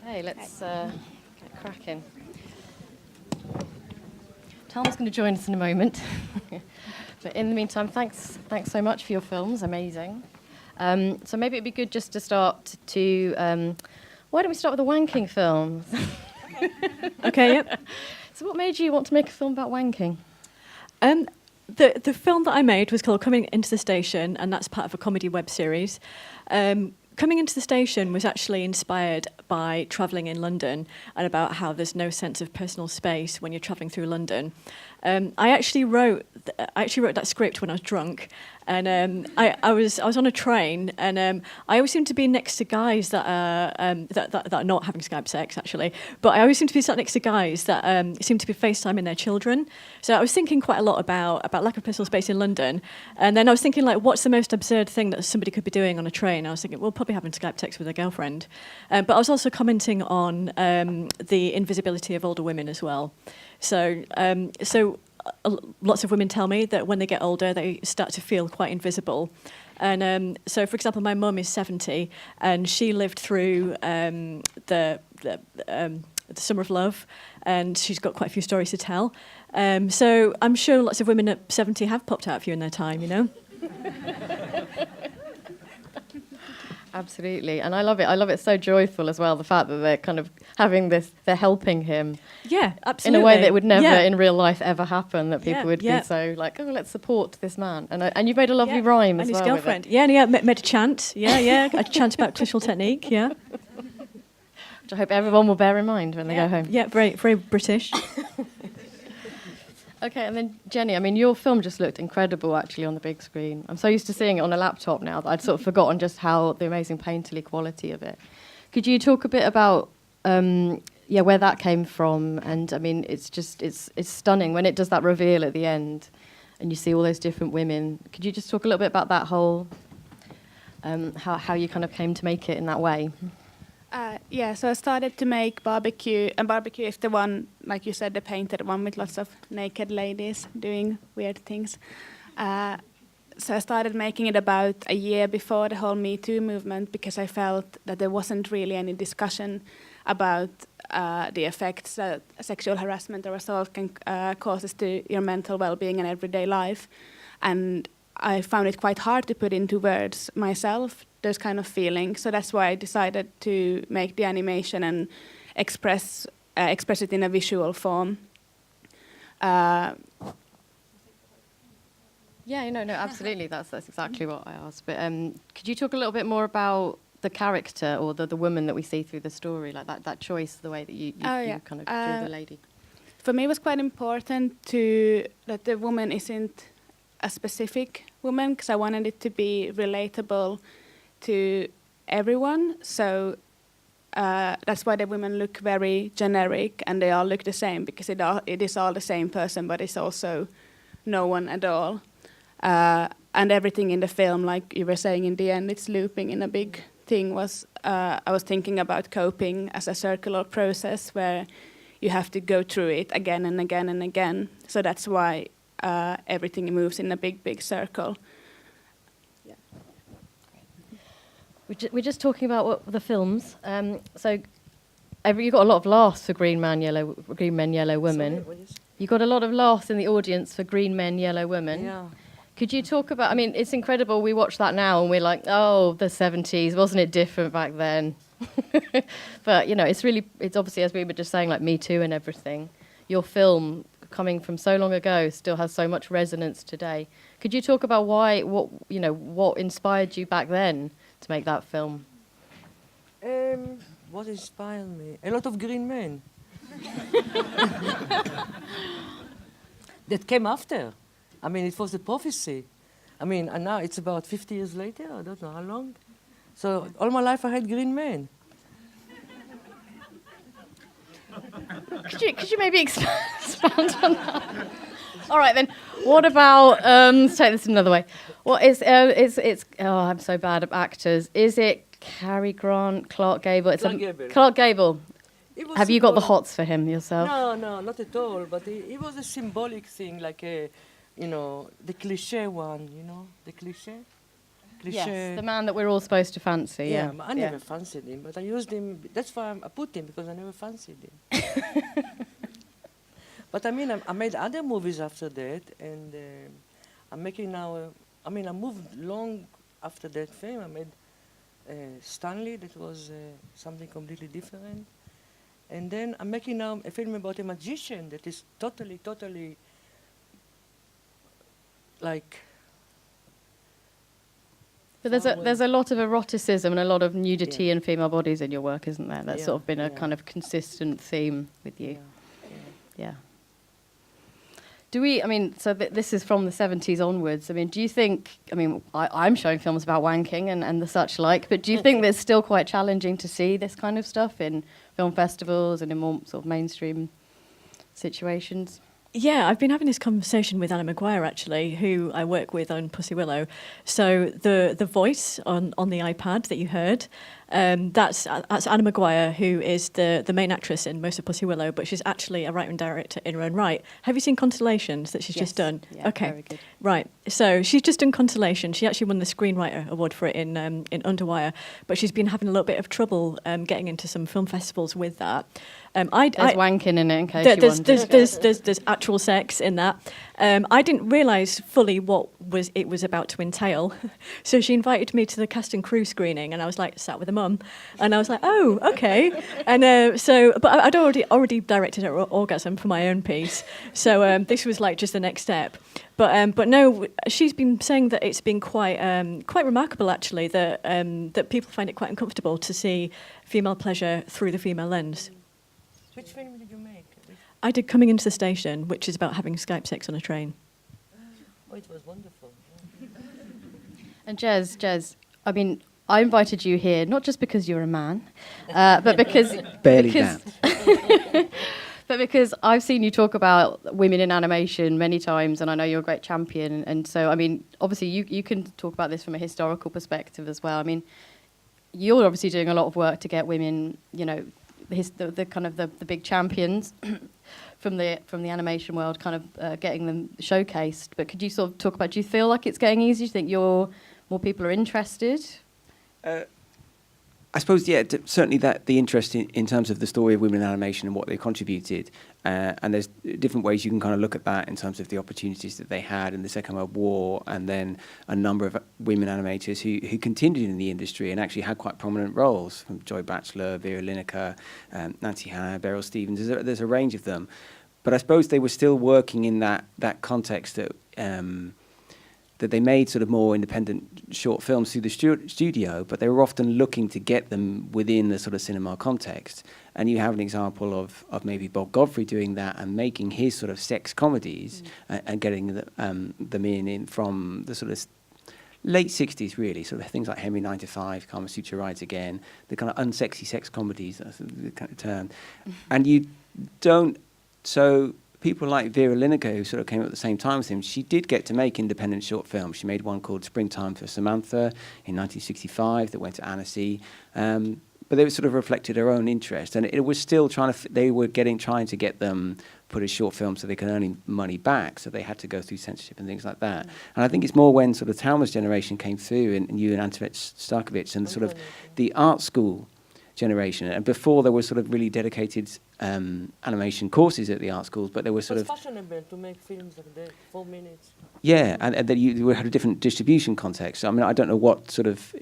Okay, let's get cracking. Thalma's going to join us in a moment. But in the meantime, thanks so much for your films. Amazing. So maybe it'd be good just to start to... why don't we start with the wanking films? Okay, yep. So what made you want to make a film about wanking? The film that I made was called Coming Into the Station, and that's part of a comedy web series. Coming Into the Station was actually inspired by travelling in London and about how there's no sense of personal space when you're travelling through London. I actually wrote that script when I was drunk, and I was on a train, and I always seem to be next to guys that are not having Skype sex actually, but I always seem to be sat next to guys that seem to be FaceTiming their children. So I was thinking quite a lot about lack of personal space in London, and then I was thinking like, what's the most absurd thing that somebody could be doing on a train? I was thinking, well, probably having Skype sex with their girlfriend, but I was also commenting on the invisibility of older women as well. So lots of women tell me that when they get older, they start to feel quite invisible. And so, for example, my mum is 70, and she lived through the Summer of Love, and she's got quite a few stories to tell. So I'm sure lots of women at 70 have popped out a few in their time, you know? Absolutely, and I love it. I love it so joyful as well, the fact that they're kind of having this, they're helping him. Yeah, absolutely. In a way that would never in real life ever happen, that people would be so like, oh, let's support this man. And you've made a lovely rhyme as well. And his girlfriend. Made a chant. A chant about clitoral technique, yeah. Which I hope everyone will bear in mind when they go home. Yeah, very, very British. Okay, and then Jenny, I mean, your film just looked incredible, actually, on the big screen. I'm so used to seeing it on a laptop now that I'd sort of forgotten just how the amazing painterly quality of it. Could you talk a bit about, where that came from? And, I mean, it's stunning when it does that reveal at the end and you see all those different women. Could you just talk a little bit about that whole, how you kind of came to make it in that way? So I started to make Barbecue, and Barbecue is the one, like you said, the painted one with lots of naked ladies doing weird things. So I started making it about a year before the whole Me Too movement, because I felt that there wasn't really any discussion about the effects that sexual harassment or assault can causes to your mental well-being and everyday life. And I found it quite hard to put into words myself, those kind of feelings. So that's why I decided to make the animation and express it in a visual form. Absolutely. That's exactly what I asked. But could you talk a little bit more about the character or the woman that we see through the story, like that choice, the way that you kind of drew the lady? For me, it was quite important that the woman isn't a specific woman, because I wanted it to be relatable to everyone. So that's why the women look very generic and they all look the same, because it is all the same person, but it's also no one at all. And everything in the film, like you were saying in the end, it's looping in a big thing. I was thinking about coping as a circular process where you have to go through it again and again and again. So that's why everything moves in a big circle. Yeah. We're just talking about the films. So you got a lot of laughs for Green Men, Yellow Women. Sorry, You got a lot of laughs in the audience for Green Men, Yellow Women. Yeah. Could you talk about? I mean, it's incredible. We watch that now and we're like, oh, the 70s, wasn't it different back then? But it's obviously, as we were just saying, like Me Too and everything. Your film, coming from so long ago, still has so much resonance today. Could you talk about what inspired you back then to make that film? What inspired me? A lot of green men. That came after. I mean, it was a prophecy. I mean, and now it's about 50 years later. I don't know how long. So all my life I had green men. Could you maybe expand on that? All right, then. What about, let's take this another way. What is, I'm so bad at actors. Is it Cary Grant, Clark Gable? Clark Gable. Have you got the hots for him yourself? No, not at all. But it was a symbolic thing, like the cliche one, the cliche. cliché. Yes, the man that we're all supposed to fancy. Yeah, I never fancied him, but I used him. That's why I put him, because I never fancied him. But I mean, I made other movies after that, and I'm making now. I moved long after that film. I made Stanley. That was something completely different. And then I'm making now a film about a magician that is totally like. But there's a lot of eroticism and a lot of nudity in female bodies in your work, isn't there? That's sort of been a kind of consistent theme with you. Yeah. Do we, so this is from the 70s onwards. Do you think, I'm showing films about wanking and the such like, but do you think it's still quite challenging to see this kind of stuff in film festivals and in more sort of mainstream situations? Yeah, I've been having this conversation with Anna Maguire, actually, who I work with on Pussy Willow. So the voice on the iPad that you heard, that's Anna Maguire, who is the main actress in most of Pussy Willow, but she's actually a writer and director in her own right. Have you seen Constellations that she's just done? Yeah, okay, very good. Right. So she's just done Constellation. She actually won the Screenwriter Award for it in Underwire, but she's been having a little bit of trouble getting into some film festivals with that. There's wanking in it, in case you wondered. There's actual sex in that. I didn't realise fully what it was about to entail. So she invited me to the cast and crew screening, and I was like, sat with a mum, and I was like, oh, okay. And but I'd already directed her orgasm for my own piece. So this was like just the next step. But no, she's been saying that it's been quite remarkable, actually, that people find it quite uncomfortable to see female pleasure through the female lens. Which film did you make? I did Coming Into the Station, which is about having Skype sex on a train. Oh, it was wonderful. And Jez, I invited you here not just because you're a man, but because but because I've seen you talk about women in animation many times, and I know you're a great champion. And so, obviously, you can talk about this from a historical perspective as well. You're obviously doing a lot of work to get women, the kind of the big champions from the animation world, kind of getting them showcased. But could you sort of talk about, do you feel like it's getting easier? Do you think more people are interested? I suppose, certainly that the interest in terms of the story of women in animation and what they contributed, and there's different ways you can kind of look at that in terms of the opportunities that they had in the Second World War, and then a number of women animators who continued in the industry and actually had quite prominent roles, from Joy Batchelor, Vera Lineker, Nancy Hanna, Beryl Stevens. There's a range of them, but I suppose they were still working in that context that they made sort of more independent short films through the studio, but they were often looking to get them within the sort of cinema context. And you have an example of maybe Bob Godfrey doing that and making his sort of sex comedies and getting them in from the sort of late 60s, really, sort of things like Henry 9 to 5, Kama Sutra Rides Again, the kind of unsexy sex comedies, that's the kind of term. And you don't, so people like Vera Lineker, who sort of came up at the same time as him, she did get to make independent short films. She made one called Springtime for Samantha in 1965 that went to Annecy. But they sort of reflected her own interest. And it was still trying to get them put as short films so they could earn money back. So they had to go through censorship and things like that. And I think it's more when sort of Thalma's generation came through, and you and Antoinette Starkovich, and sort of the art school generation. And before, there were sort of really dedicated animation courses at the art schools, but there were sort of fashionable to make films like that, 4 minutes. Yeah, and then you had a different distribution context. I don't know what sort of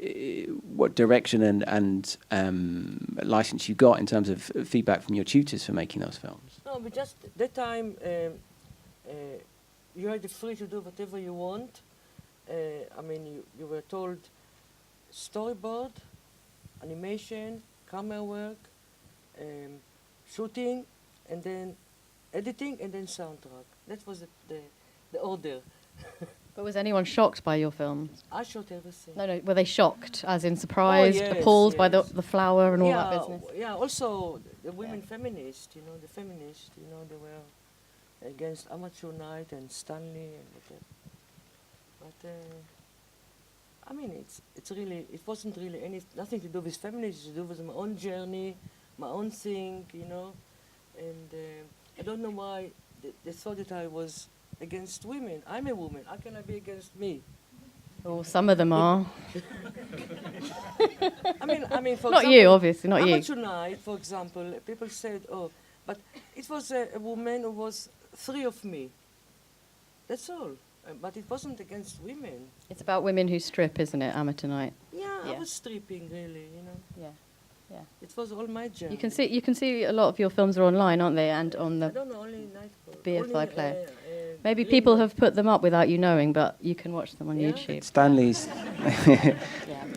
what direction and license you got in terms of feedback from your tutors for making those films. No, but just that time you had the free to do whatever you want. You were told storyboard, animation, camera work, shooting, and then editing, and then soundtrack. That was the order. But was anyone shocked by your films? I shot everything. No. Were they shocked, as in surprised, appalled by the flower and all that business? Yeah, also the women feminists, they were against Amateur Night and Stanley and whatever. But it's really, it wasn't really nothing to do with feminism, to do with my own journey, my own thing, and I don't know why they thought that I was against women. I'm a woman. How can I be against me? Oh, some of them are. I mean, for Not example, you, obviously, not you. Amateur Night, for example, people said, oh, but it was a woman who was 3 of me. That's all. But it wasn't against women. It's about women who strip, isn't it, Amateur Night? Yeah, I Yeah. was stripping, really, you know. Yeah, yeah. It was all my journey. You can see a lot of your films are online, aren't they? And on I the don't know, only Nightfall. BFI Only, player. Maybe people have put them up without you knowing, but you can watch them on Yeah. YouTube. Stanley's. Yeah.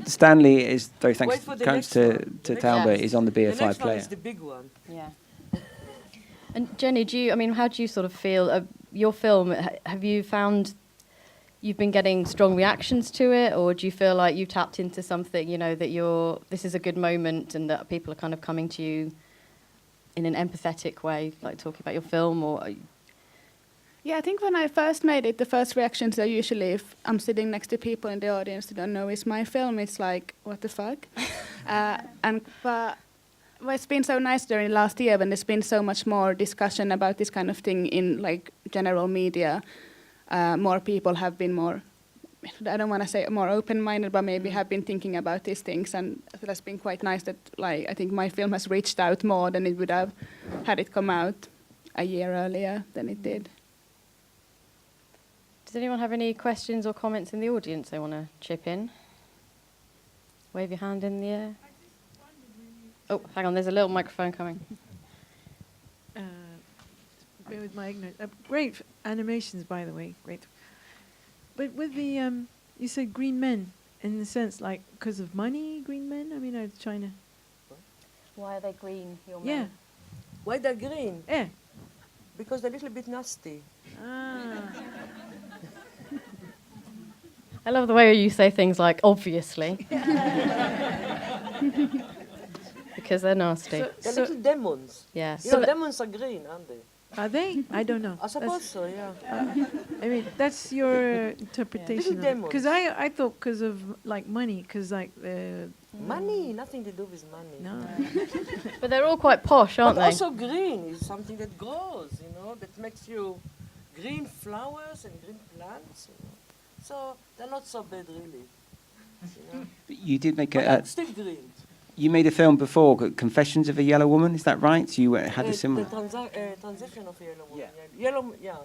Stanley is very Wait thanks for the thanks next to one. The next Thalma one. is on the The BFI next one player. is the big one. Yeah. And Jenny, how do you sort of feel your film? Have you found you've been getting strong reactions to it, or do you feel like you tapped into something, that this is a good moment and that people are kind of coming to you in an empathetic way, like talking about your film, or? Yeah, I think when I first made it, the first reactions are usually if I'm sitting next to people in the audience who don't know it's my film, it's like, what the fuck? But it's been so nice during last year when there's been so much more discussion about this kind of thing in like general media. More people have been more, I don't want to say more open-minded, but maybe have been thinking about these things, and that's been quite nice that I think my film has reached out more than it would have had it come out a year earlier than it did. Does anyone have any questions or comments in the audience they want to chip in? Wave your hand in the air. Oh, hang on, there's a little microphone coming. Bear with my ignorance. Great animations, by the way, great. But with the, you said green men, in the sense, like, because of money, green men? I mean, out of China. Why are they green, your Yeah. men? Why they're green? Yeah. Because they're a little bit nasty. Ah. I love the way you say things like, obviously. Because they're nasty. They're little demons. Yeah. You So know, demons are green, aren't they? Are they? I don't know. I suppose so, yeah. I mean, that's your interpretation. Little demons. Because I thought because of, like, money, because, like, the... Money, nothing to do with money. No. But they're all quite posh, aren't But they? also green is something that grows, that makes you green flowers and green plants, So they're not so bad, really. But you did make But a. they're still green. You made a film before, Confessions of a Yellow Woman. Is that right? You had a similar. The transition of Yellow Woman. Yeah.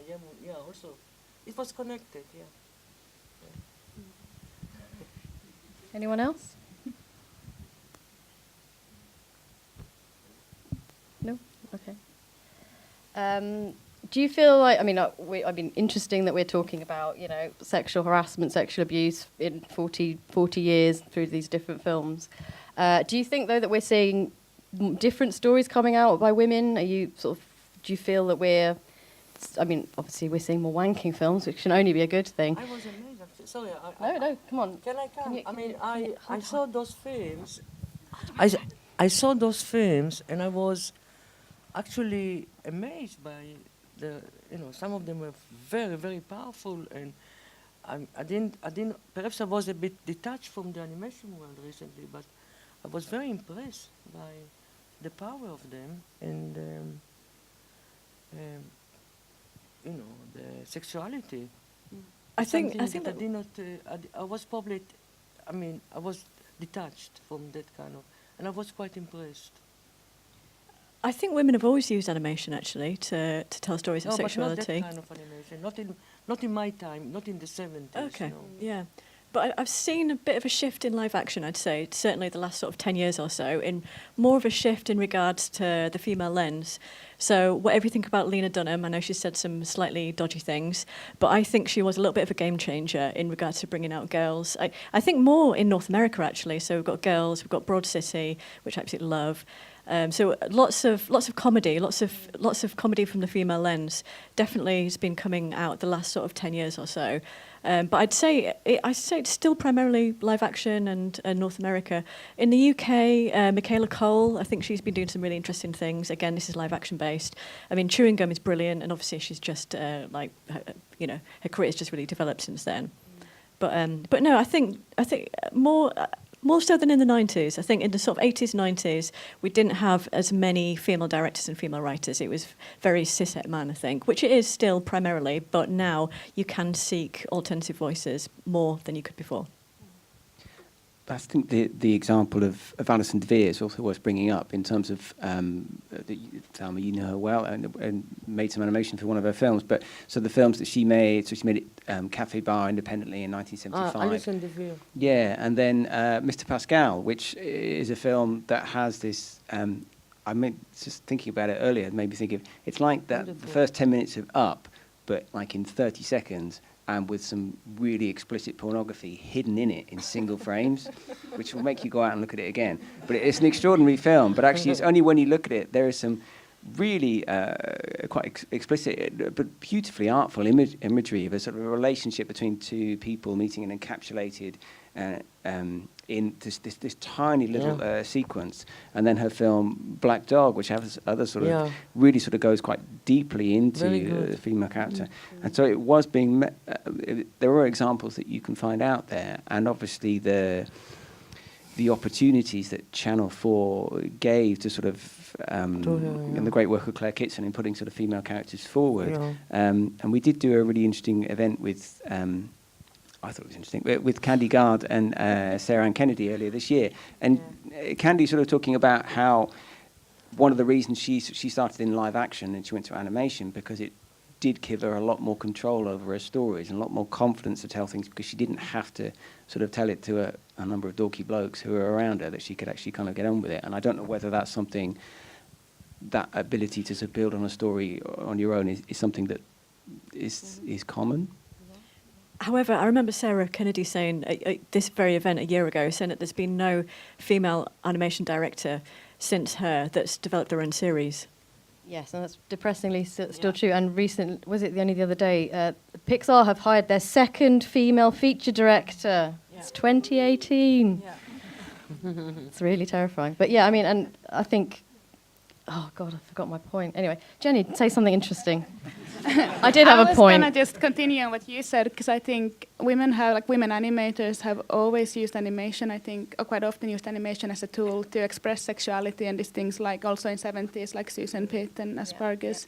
Yeah, also. It was connected, yeah. Anyone else? No? Okay. Do you feel like, interesting that we're talking about, sexual harassment, sexual abuse in 40 years through these different films. Do you think, though, that we're seeing different stories coming out by women? Do you feel that obviously we're seeing more wanking films, which can only be a good thing. I was amazed, actually. Sorry. No, come on. Can I come? I hold saw those films. I saw those films, and I was actually amazed by some of them were very, very powerful, and I didn't. Perhaps I was a bit detached from the animation world recently, but I was very impressed by the power of them and the sexuality. I think that I did not. I was probably. I was detached from that kind of, and I was quite impressed. I think women have always used animation actually to tell stories of No, sexuality. but not that kind of animation. Not in my time. Not in the 70s. Okay, No. yeah. But I've seen a bit of a shift in live action, I'd say, certainly the last sort of 10 years or so, in more of a shift in regards to the female lens. So whatever you think about Lena Dunham, I know she said some slightly dodgy things, but I think she was a little bit of a game changer in regards to bringing out girls. I think more in North America, actually. So we've got Girls, we've got Broad City, which I absolutely love. So lots of comedy, lots of comedy from the female lens. Definitely has been coming out the last sort of 10 years or so. But I'd say it's still primarily live action and North America. In the UK, Michaela Cole, I think she's been doing some really interesting things. Again, this is live action based. I mean, Chewing Gum is brilliant, and obviously she's just her career has just really developed since then. But no, I think more More so than in the 90s. I think in the sort of 80s, 90s, we didn't have as many female directors and female writers. It was very cis-het man, I think, which it is still primarily, but now you can seek alternative voices more than you could before. I think the example of Alison DeVere is also worth bringing up in terms of Thalma, you know her well, and made some animation for one of her films. But so the films that she made, so she made Cafe Bar independently in 1975. Alison DeVere. Yeah, and then Mr. Pascal, which is a film that has this. I mean, just thinking about it earlier, it made me think of it's like that the first 10 minutes of Up, but like in 30 seconds. And with some really explicit pornography hidden in it in single frames, which will make you go out and look at it again. But it's an extraordinary film, but actually it's only when you look at it, there is some really quite explicit but beautifully artful imagery of a sort of a relationship between two people meeting and encapsulated in this tiny little sequence. And then her film Black Dog, which has other sort of really sort of goes quite deeply into the female character. And so it was being there were examples that you can find out there, and obviously the opportunities that Channel 4 gave to sort of and the great work of Claire Kitson in putting sort of female characters forward. And we did do a really interesting event with I thought it was interesting, with Candy Gard and Sarah Ann Kennedy earlier this year. And Candy sort of talking about how one of the reasons she started in live action and she went to animation because it did give her a lot more control over her stories and a lot more confidence to tell things because she didn't have to sort of tell it to a number of dorky blokes who were around her, that she could actually kind of get on with it. And I don't know whether that's something, that ability to sort of build on a story on your own is something that is common. However, I remember Sarah Kennedy saying at this very event a year ago, saying that there's been no female animation director since her that's developed their own series. Yes, and that's depressingly still true. And only the other day, Pixar have hired their second female feature director. Yeah. It's 2018. Yeah. It's really terrifying. But yeah, I mean, and I think, oh God, I forgot my point. Anyway, Jenny, say something interesting. I did have a point. I was going to just continue on what you said, because I think women animators have always used animation, I think, or quite often used animation as a tool to express sexuality and these things, like also in 70s, like Susan Pitt and Aspargus.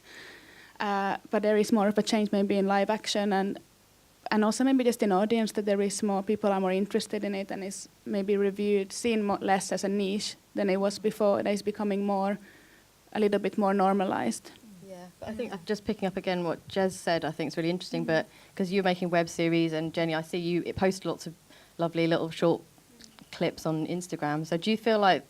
But there is more of a change maybe in live action and also maybe just in audience, that there is more people are more interested in it and is maybe seen less as a niche than it was before. It is becoming a little bit more normalized. I think just picking up again what Jez said, I think it's really interesting, but because you're making web series, and Jenny, I see you post lots of lovely little short clips on Instagram. So do you feel like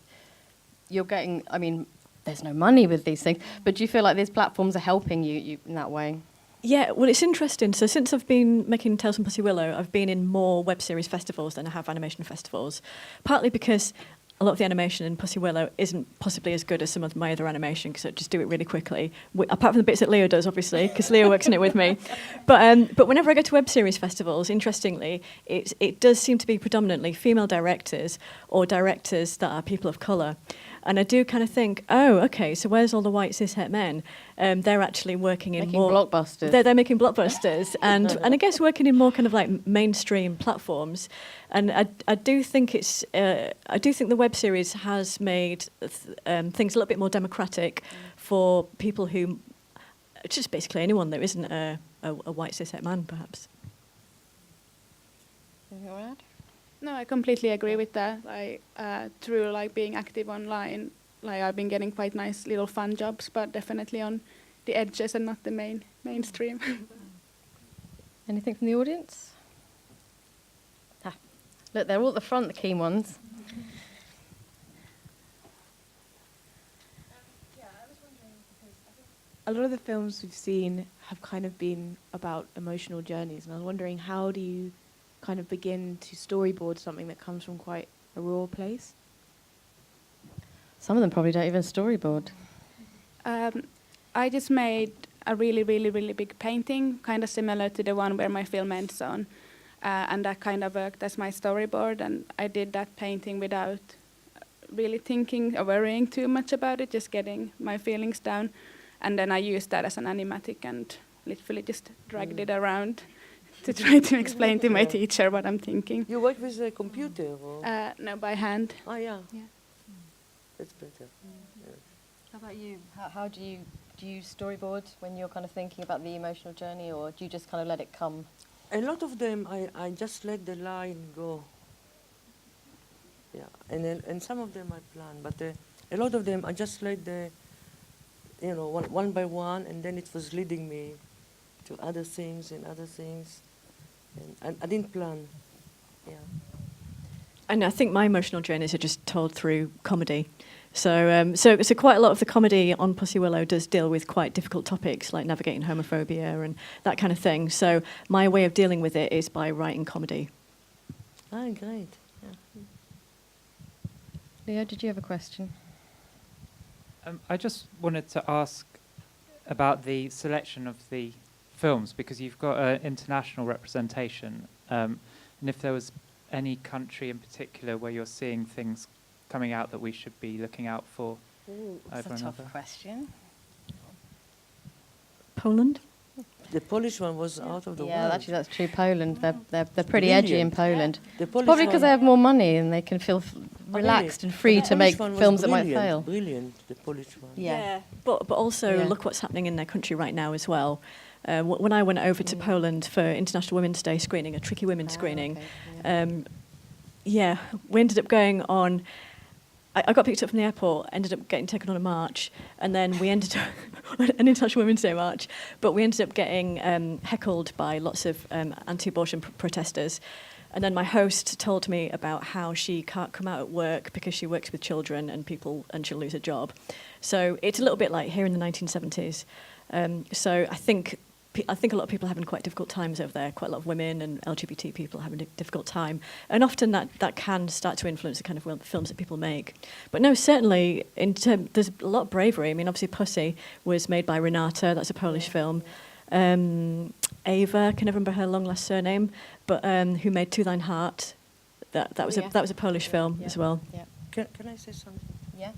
you're getting, I mean, there's no money with these things, but do you feel like these platforms are helping you in that way? Yeah, well, it's interesting. So since I've been making Tales from Pussy Willow, I've been in more web series festivals than I have animation festivals, partly because a lot of the animation in Pussy Willow isn't possibly as good as some of my other animation, because I just do it really quickly. Apart from the bits that Leo does, obviously, because Leo works in it with me. But whenever I go to web series festivals, interestingly, it does seem to be predominantly female directors or directors that are people of colour. And I do kind of think, oh, okay, so where's all the white cis-het men? They're actually working in making blockbusters. They're making blockbusters, and I guess working in more kind of like mainstream platforms. And I do think the web series has made things a little bit more democratic for people who, just basically anyone that isn't a white cis-het man, perhaps. Anything to add? No, I completely agree with that. Through being active online, I've been getting quite nice little fun jobs, but definitely on the edges and not the mainstream. Anything from the audience? Look, they're all at the front, the keen ones. I was wondering, because I think a lot of the films we've seen have kind of been about emotional journeys, and I was wondering, how do you kind of begin to storyboard something that comes from quite a raw place? Some of them probably don't even storyboard. I just made a really, really, really big painting, kind of similar to the one where my film ends on. And that kind of worked as my storyboard. And I did that painting without really thinking or worrying too much about it, just getting my feelings down. And then I used that as an animatic and literally just dragged it around to try to explain to my teacher what I'm thinking. You work with a computer? Or? No, by hand. Oh, yeah. Yeah. That's better. Yeah. How about you? How do you storyboard when you're kind of thinking about the emotional journey, or do you just kind of let it come? A lot of them, I just let the line go. Yeah, and some of them I plan, but a lot of them I just let the, one by one, and then it was leading me to other things and other things, and I didn't plan. Yeah. And I think my emotional journeys are just told through comedy. So quite a lot of the comedy on Pussy Willow does deal with quite difficult topics like navigating homophobia and that kind of thing. So my way of dealing with it is by writing comedy. Ah, great. Yeah. Leo, did you have a question? I just wanted to ask about the selection of the films, because you've got an international representation, and if there was any country in particular where you're seeing things coming out that we should be looking out for. That's over a tough another. question. Poland? The Polish one was out of the world. Yeah, actually, that's true. Poland, they're pretty edgy in Brilliant. Poland. The Polish Probably because one- they have more money and they can feel relaxed and free The to make Polish one was films that might brilliant, fail. Brilliant, the Polish one. Yeah. But also Yeah. look what's happening in their country right now as well. When I went over to Poland for International Women's Day screening, a Tricky Women screening, we ended up going on. I got picked up from the airport, ended up getting taken on a march, and then we ended up an International Women's Day march. But we ended up getting heckled by lots of anti-abortion protesters. And then my host told me about how she can't come out at work because she works with children and she'll lose her job. So it's a little bit like here in the 1970s. So I think a lot of people are having quite difficult times over there. Quite a lot of women and LGBT people are having a difficult time. And often that can start to influence the kind of films that people make. But no, certainly, there's a lot of bravery. I mean, obviously Pussy was made by Renata. That's a Polish film. Ava, I can never remember her long last surname, but who made To Thine Heart. That was a Polish film as well. Yeah. Can I say something? Yeah.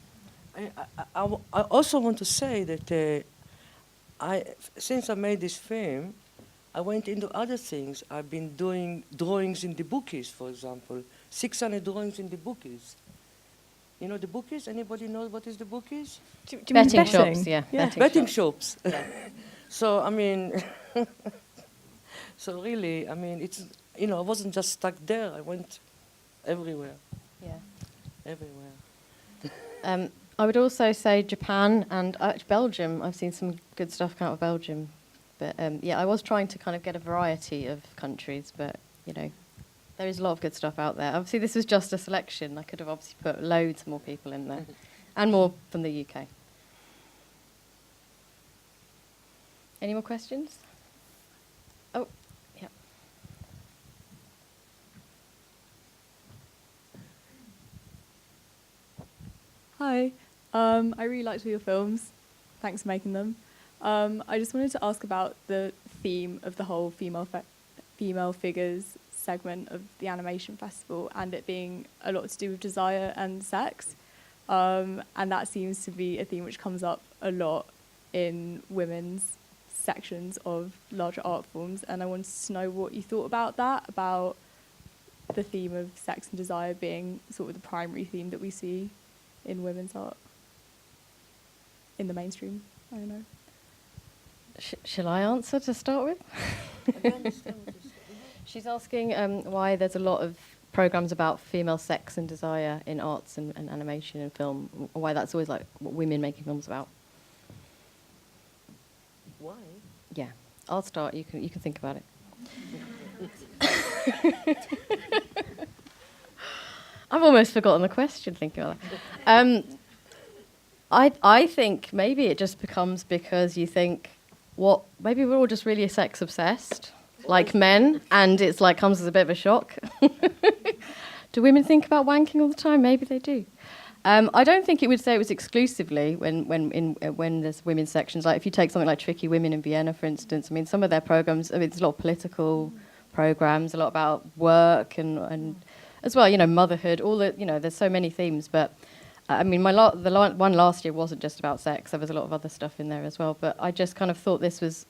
I also want to say that since I made this film, I went into other things. I've been doing drawings in the bookies, for example. 600 drawings in the bookies. You know the bookies? Anybody know what is the bookies? Do you mean Betting shops, yeah. Betting shops. So, I mean, so really, I mean, it's, I wasn't just stuck there. I went everywhere. Yeah. Everywhere. I would also say Japan and Belgium. I've seen some good stuff come out of Belgium. But I was trying to kind of get a variety of countries, but, there is a lot of good stuff out there. Obviously, this was just a selection. I could have obviously put loads more people in there, and more from the UK. Any more questions? Oh, yeah. Hi. I really liked all your films. Thanks for making them. I just wanted to ask about the theme of the whole female figures segment of the animation festival, and it being a lot to do with desire and sex. And that seems to be a theme which comes up a lot in women's sections of larger art forms. And I wanted to know what you thought about that, about the theme of sex and desire being sort of the primary theme that we see in women's art. In the mainstream, I don't know. Shall I answer to start with? She's asking why there's a lot of programs about female sex and desire in arts and animation and film, why that's always like what women making films about. Why? Yeah, I'll start. You can think about it. I've almost forgotten the question thinking about that. I think maybe it just becomes because you think, maybe we're all just really sex obsessed, like men, and it's like comes as a bit of a shock. Do women think about wanking all the time? Maybe they do. I don't think it would say it was exclusively when there's women's sections. Like if you take something like Tricky Women in Vienna, for instance, I mean, some of their programs, there's a lot of political programs, a lot about work and as well, motherhood, all the, there's so many themes, but I mean, one last year wasn't just about sex. There was a lot of other stuff in there as well. But I just kind of thought this was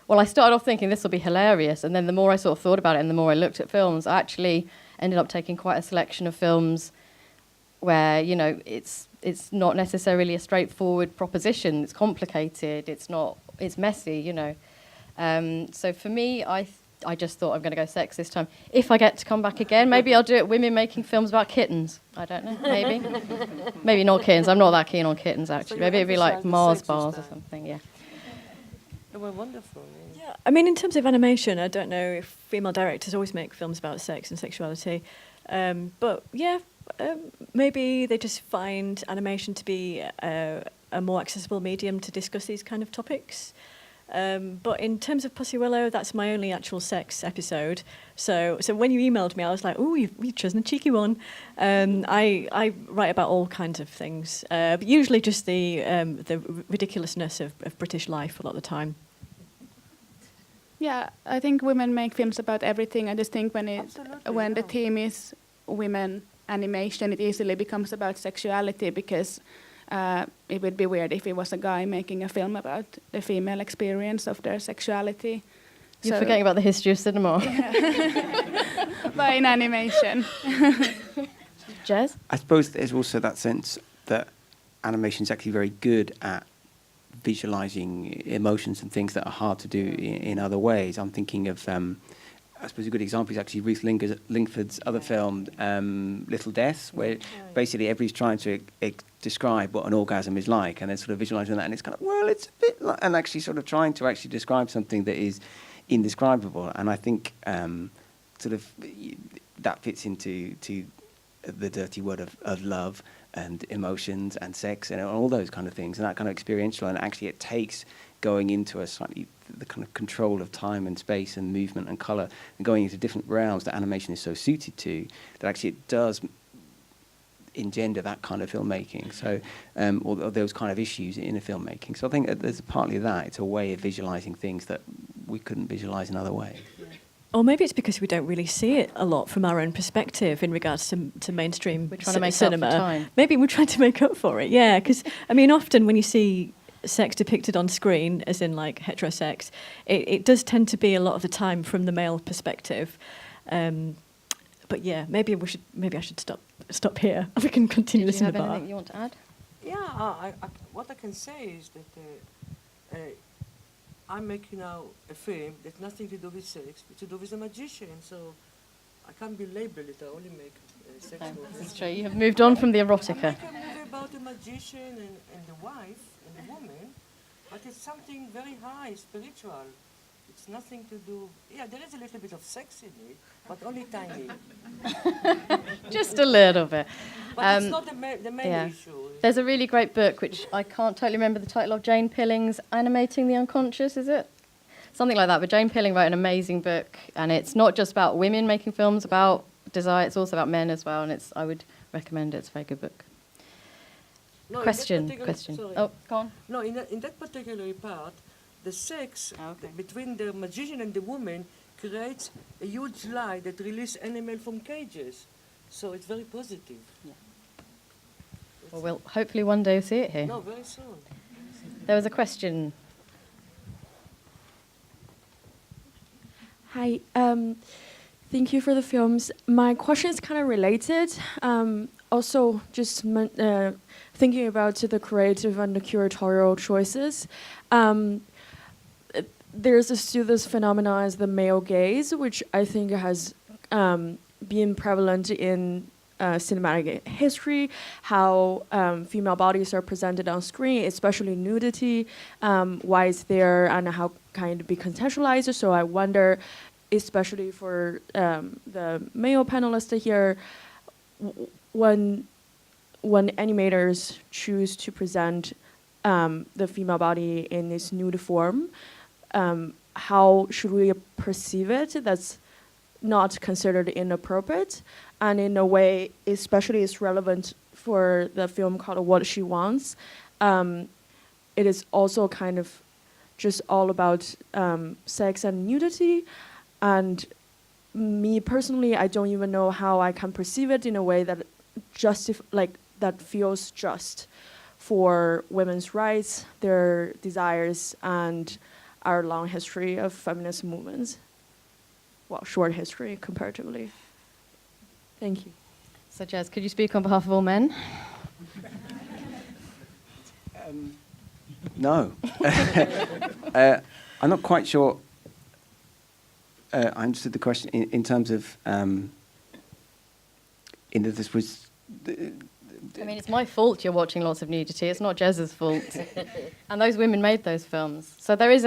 well, I started off thinking this will be hilarious, and then the more I sort of thought about it and the more I looked at films, I actually ended up taking quite a selection of films where, you know, it's not necessarily a straightforward proposition. It's complicated. It's messy, you know. So for me, I just thought I'm going to go sex this time. If I get to come back again, maybe I'll do it women making films about kittens. I don't know, maybe. Maybe not kittens. I'm not that keen on kittens, actually. So maybe it'd be like Mars bars or time. something, yeah. They were wonderful. Yeah, I mean, in terms of animation, I don't know if female directors always make films about sex and sexuality. But yeah, maybe they just find animation to be a more accessible medium to discuss these kind of topics. But in terms of Pussy Willow, that's my only actual sex episode. So when you emailed me, I was like, oh, you've chosen a cheeky one. I write about all kinds of things, but usually just the ridiculousness of British life a lot of the time. Yeah, I think women make films about everything. I just think when Absolutely, the theme is women animation, it easily becomes about sexuality, because it would be weird if it was a guy making a film about the female experience of their sexuality. You're forgetting about the history of cinema. But in animation. Jez? I suppose there's also that sense that animation is actually very good at visualizing emotions and things that are hard to do in other ways. I'm thinking of, I suppose a good example is actually Ruth Lingford's other film, Little Deaths, where basically everybody's trying to describe what an orgasm is like, and then sort of visualizing that, and it's kind of, well, it's a bit like, and actually sort of trying to actually describe something that is indescribable. And I think sort of that fits into the dirty word of love and emotions and sex and all those kind of things, and that kind of experiential. And actually it takes going into a slightly the kind of control of time and space and movement and colour and going into different realms that animation is so suited to, that actually it does engender that kind of filmmaking. So, or those kind of issues in a filmmaking. So I think there's partly that. It's a way of visualising things that we couldn't visualise in other ways. Or maybe it's because we don't really see it a lot from our own perspective in regards to mainstream We're trying to make cinema. up for time. Maybe we're trying to make up for it, yeah. Because, I mean, often when you see sex depicted on screen, as in like heterosex, it does tend to be a lot of the time from the male perspective. But yeah, maybe I should stop here. We can continue Did you listening have to the bar. anything you want to add? Yeah, what I can say is that I'm making now a film that's nothing to do with sex, but to do with a magician. So I can't be labeled it. I only make sex movies. That's true. You have moved on from the I erotica. make a movie about a magician and the wife and the woman, but it's something very high, spiritual. It's nothing to do. Yeah, there is a little bit of sex in it, but only tiny. Just a little bit. But it's not the main yeah. issue. There's a really great book, which I can't totally remember the title of, Jane Pilling's Animating the Unconscious, is it? Something like that. But Jane Pilling wrote an amazing book, and it's not just about women making films about desire, it's also about men as well, and I would recommend it. It's a very good book. No, Question. sorry. Oh, go on. No, in that particular part, the sex between the magician and the woman creates a huge light that releases animals from cages. So it's very positive. Yeah. Well, we'll hopefully one day see it here. No, very soon. There was a question. Hi, thank you for the films. My question is kind of related. Also, just thinking about the creative and the curatorial choices. There's this phenomenon as the male gaze, which I think has been prevalent in cinematic history, how female bodies are presented on screen, especially nudity, why it's there and how kind of be contextualized. So I wonder, especially for the male panelists here, when animators choose to present the female body in this nude form, how should we perceive it that's not considered inappropriate? And in a way, especially it's relevant for the film called What She Wants. It is also kind of just all about sex and nudity. And me personally, I don't even know how I can perceive it in a way that that feels just for women's rights, their desires, and our long history of feminist movements. Well, short history comparatively. Thank you. So, Jez, could you speak on behalf of all men? No. I'm not quite sure I understood the question in terms of in that this was... I mean, it's my fault you're watching lots of nudity. It's not Jez's fault. And those women made those films. So there is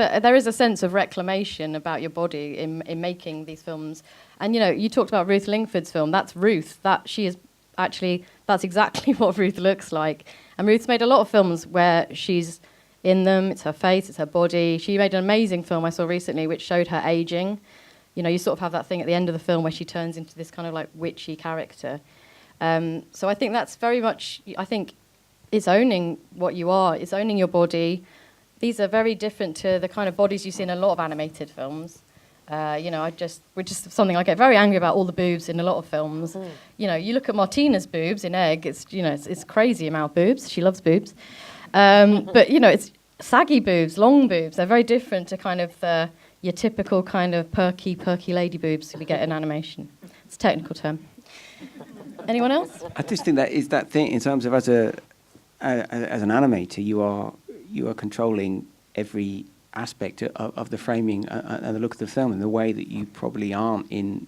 a sense of reclamation about your body in making these films. And, you know, you talked about Ruth Lingford's film. That's Ruth. That's exactly what Ruth looks like. And Ruth's made a lot of films where she's in them. It's her face, it's her body. She made an amazing film I saw recently which showed her aging. You know, you sort of have that thing at the end of the film where she turns into this kind of like witchy character. So I think that's very much, I think it's owning what you are, it's owning your body. These are very different to the kind of bodies you see in a lot of animated films. You know, which is something I get very angry about, all the boobs in a lot of films. Mm. You know, you look at Martina's boobs in Egg, it's crazy amount of boobs. She loves boobs. But, you know, it's saggy boobs, long boobs. They're very different to kind of your typical kind of perky lady boobs we get in animation. It's a technical term. Anyone else? I just think that is that thing in terms of as an animator, you are controlling every aspect of the framing and the look of the film in the way that you probably aren't in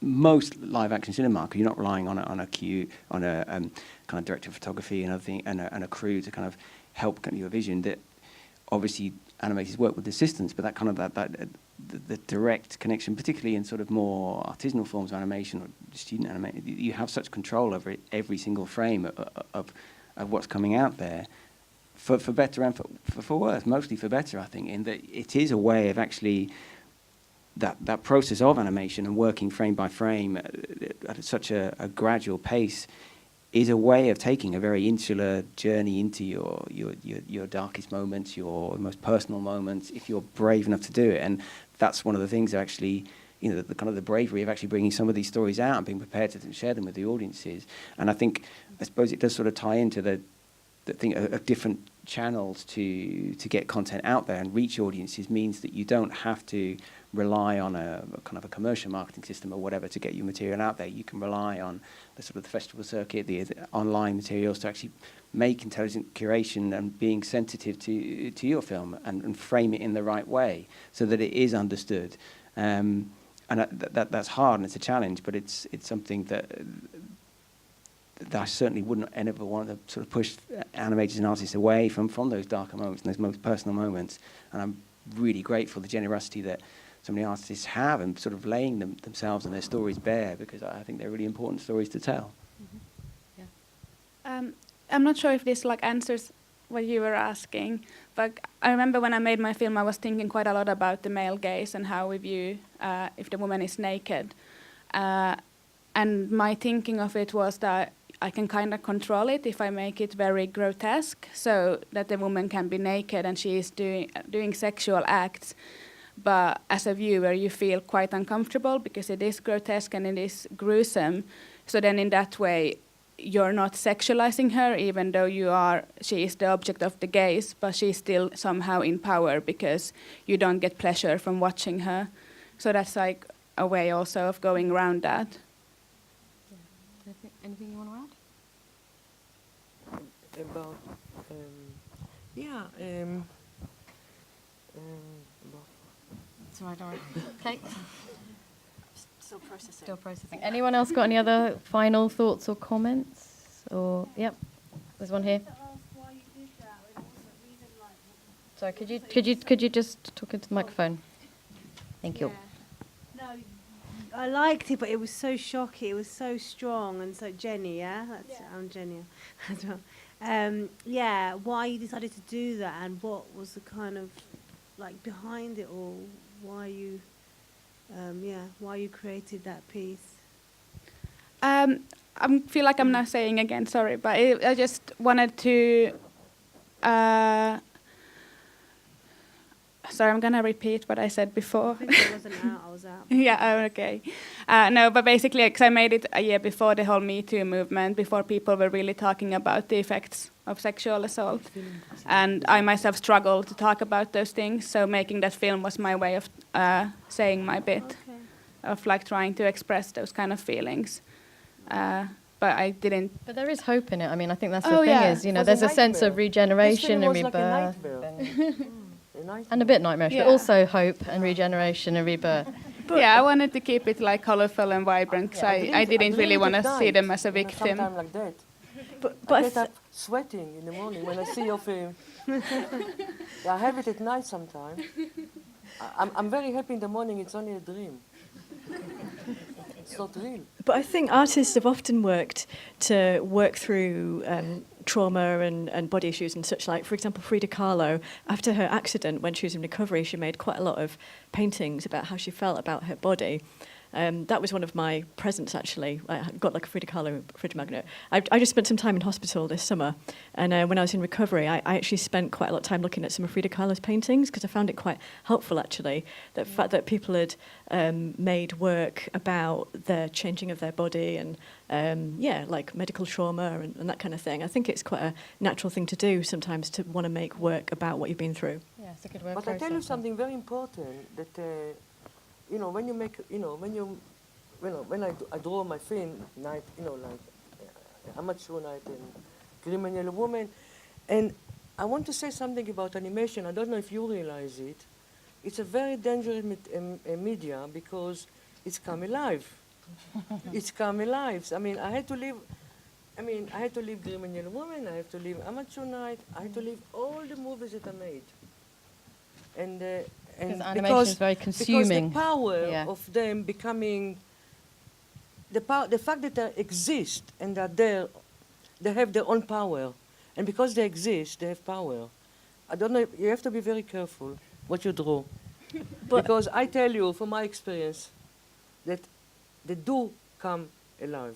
most live action cinema, because you're not relying on a kind of director of photography and everything and a crew to kind of help your vision. That obviously animators work with assistants, but that kind of the direct connection, particularly in sort of more artisanal forms of animation or student animation, you have such control over every single frame of what's coming out there, for better and for worse, mostly for better, I think, in that it is a way of actually that process of animation and working frame by frame at such a gradual pace is a way of taking a very insular journey into your darkest moments, your most personal moments, if you're brave enough to do it. And that's one of the things that actually, you know, the kind of the bravery of actually bringing some of these stories out and being prepared to share them with the audiences. And I suppose it does sort of tie into the thing of different channels to get content out there and reach audiences means that you don't have to rely on a kind of a commercial marketing system or whatever to get your material out there. You can rely on the sort of the festival circuit, the online materials to actually make intelligent curation and being sensitive to your film and frame it in the right way so that it is understood. And that's hard and it's a challenge, but it's something that I certainly wouldn't ever want to sort of push animators and artists away from those darker moments and those most personal moments. And I'm really grateful for the generosity that so many artists have and sort of laying themselves and their stories bare, because I think they're really important stories to tell. Mm-hmm. Yeah. I'm not sure if this answers what you were asking, but I remember when I made my film, I was thinking quite a lot about the male gaze and how we view if the woman is naked. And my thinking of it was that I can kind of control it if I make it very grotesque, so that the woman can be naked and she is doing sexual acts. But as a viewer, you feel quite uncomfortable because it is grotesque and it is gruesome. So then in that way, you're not sexualizing her, even though she is the object of the gaze, but she's still somehow in power because you don't get pleasure from watching her. So that's like a way also of going around that. Anything you want to add? About, Sorry, don't worry. Kate? Still processing. Still processing. Anyone else got any other final thoughts or comments? Or yep, there's one here. Sorry, could you just talk into the microphone? Thank you. No, I liked it, but it was so shocking. It was so strong and so Jenny. I'm Jenny as well. Why you decided to do that and what was the kind of behind it all? Why you created that piece? I feel like I'm not saying again, sorry, but I just wanted to sorry, I'm gonna repeat what I said before. I think I wasn't out. I was out. Yeah, oh, okay. No, but basically, because I made it a year before the whole Me Too movement, before people were really talking about the effects of sexual assault. And I myself struggled to talk about those things, so making that film was my way of saying my bit, of like trying to express those kind of feelings. But I didn't. But there is hope in it. I mean, I think that's the thing is, you know, there's a sense of regeneration and rebirth. And a bit nightmarish, but also hope and regeneration and rebirth. But yeah, I wanted to keep it like colorful and vibrant, because I didn't really want to see them as a victim. Sometime like that. But I get up sweating in the morning when I see your film. Yeah, I have it at night sometimes. I'm very happy in the morning. It's only a dream. It's not real. But I think artists have often worked through trauma and body issues and such like. For example, Frida Kahlo, after her accident, when she was in recovery, she made quite a lot of paintings about how she felt about her body. That was one of my presents, actually. I got like a Frida Kahlo fridge magnet. I just spent some time in hospital this summer, and when I was in recovery, I actually spent quite a lot of time looking at some of Frida Kahlo's paintings, because I found it quite helpful, actually, the fact that people had made work about the changing of their body and, like medical trauma and that kind of thing. I think it's quite a natural thing to do sometimes, to want to make work about what you've been through. Yeah, it's a good way of But I tell you something very important, that when you make, when I draw my film, night, like Amateur Night and Criminal Woman, and I want to say something about animation. I don't know if you realize it. It's a very dangerous media, because it's come alive. It's come alive. I mean, I had to leave Criminal Woman, I have to leave Amateur Night, I had to leave all the movies that I made. And because animation is very consuming. Because the power of them becoming, the fact that they exist and they're there, they have their own power. And because they exist, they have power. I don't know, you have to be very careful what you draw. Because I tell you, from my experience, that they do come alive.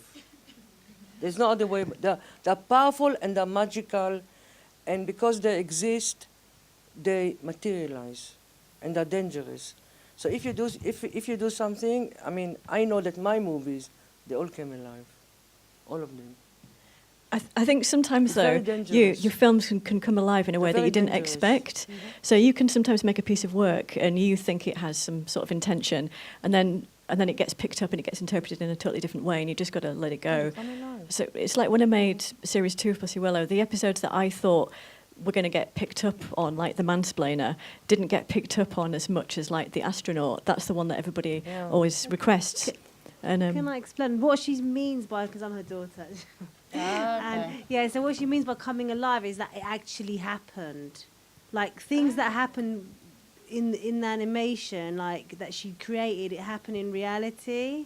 There's no other way. They're powerful and they're magical, and because they exist, they materialize. And they're dangerous. So if you do something, I mean, I know that my movies, they all came alive, all of them. I think sometimes, though, your films can come alive in a way that you didn't expect. Mm-hmm. So you can sometimes make a piece of work and you think it has some sort of intention, and then it gets picked up and it gets interpreted in a totally different way, and you just got to let it go. So it's like when I made Series 2 of Pussy Willow, the episodes that I thought were going to get picked up on, like the mansplainer, didn't get picked up on as much as like the astronaut. That's the one that everybody always requests. And can I explain what she means by, because I'm her daughter. And so what she means by coming alive is that it actually happened. Like things that happen in the animation, like that she created, it happened in reality.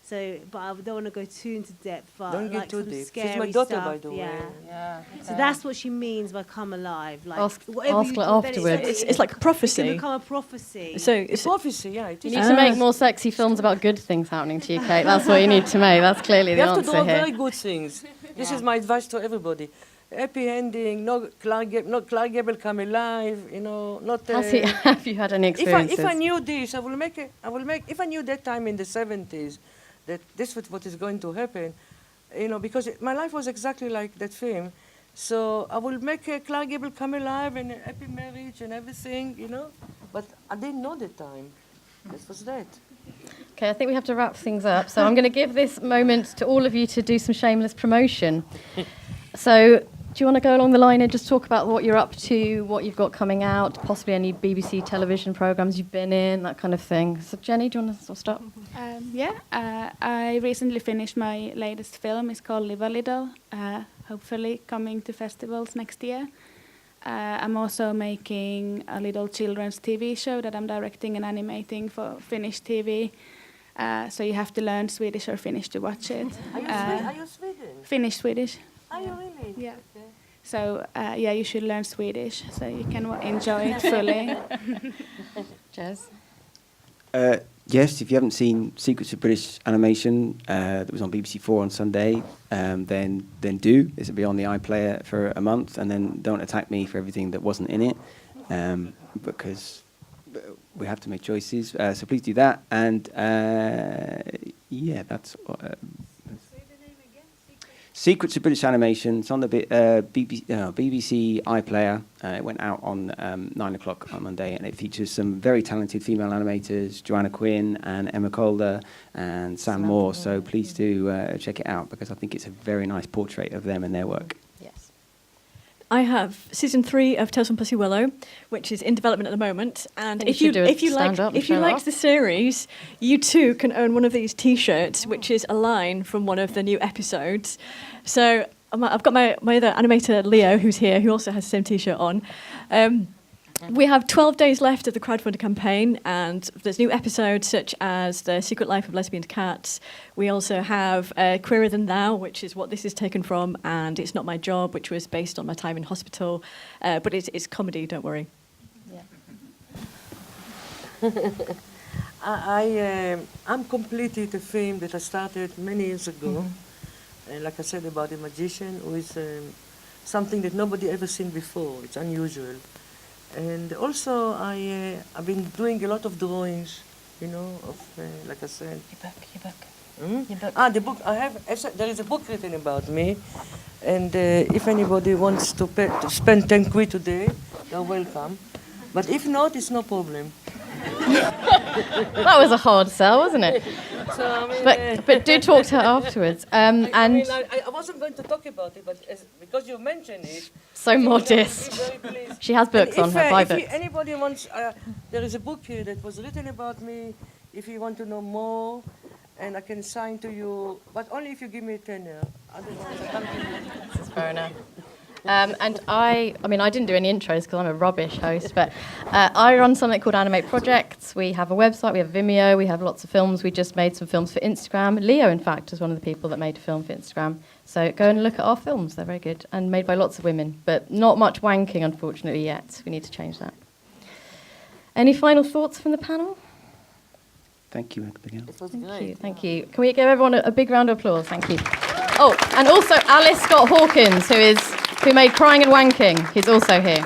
So, but I don't want to go too into depth. But don't like get too deep. She's my daughter, stuff, by the way. Yeah. So that's what she means by come alive. Like ask her afterwards. It's like prophecy. It can become a prophecy. So it's prophecy. Yeah. You need to make more sexy films about good things happening to you, Kate. That's what you need to make. That's clearly the answer here. You have to draw very good things. This is my advice to everybody. Happy ending. No Clark Gable come alive. Not. Have you had any experiences? If I knew this, I will make. If I knew that time in the 70s. That this was what is going to happen, because my life was exactly like that film. So I will make Clark Gable come alive and a happy marriage and everything, But I didn't know the time. This was that. Okay, I think we have to wrap things up. So I'm going to give this moment to all of you to do some shameless promotion. So do you want to go along the line and just talk about what you're up to, what you've got coming out, possibly any BBC television programmes you've been in, that kind of thing? So Jenny, do you want to start? I recently finished my latest film. It's called Live a Little, hopefully coming to festivals next year. I'm also making a little children's TV show that I'm directing and animating for Finnish TV. So you have to learn Swedish or Finnish to watch it. Are you Sweden? Finnish, Swedish. Are you really? Yeah. Okay. So, you should learn Swedish so you can enjoy it fully. Jez? Yes, if you haven't seen Secrets of British Animation, that was on BBC 4 on Sunday, then do. This will be on the iPlayer for a month, and then don't attack me for everything that wasn't in it, because we have to make choices. So please do that. And yeah, that's. Secrets of British Animation. It's on the BBC iPlayer. It went out on 9 o'clock on Monday, and it features some very talented female animators, Joanna Quinn and Emma Calder and Sam Moore. So please do check it out, because I think it's a very nice portrait of them and their work. Yes. I have season 3 of Tales from Pussy Willow, which is in development at the moment. And if you liked the series, you too can own one of these T-shirts, which is a line from one of the new episodes. So I've got my other animator, Leo, who's here, who also has the same T-shirt on. We have 12 days left of the crowdfunding campaign, and there's new episodes such as The Secret Life of Lesbian Cats. We also have Queerer Than Thou, which is what this is taken from, and It's Not My Job, which was based on my time in hospital. But it's comedy, don't worry. Yeah. I'm completed a film that I started many years ago. And like I said about the magician, who is something that nobody ever seen before. It's unusual. And also, I've been doing a lot of drawings, you know, of, like I said. Your book. The book. There is a book written about me. And if anybody wants to spend 10 quid today, they're welcome. But if not, it's no problem. That was a hard sell, wasn't it? So, I mean, but do talk to her afterwards. I wasn't going to talk about it, but because you mentioned it. So modest. She has books on her, buy books. If anybody wants, there is a book here that was written about me. If you want to know more, and I can sign to you, but only if you give me a tenner. Otherwise, I can't give you. This is fair enough. And I didn't do any intros because I'm a rubbish host, but I run something called Animate Projects. We have a website, we have Vimeo, we have lots of films. We just made some films for Instagram. Leo, in fact, is one of the people that made a film for Instagram. So go and look at our films. They're very good and made by lots of women, but not much wanking, unfortunately, yet. We need to change that. Any final thoughts from the panel? Thank you, Abigail. It was great. Thank you. Can we give everyone a big round of applause? Thank you. Oh, and also Alice Scott Hawkins, who made Crying and Wanking. He's also here.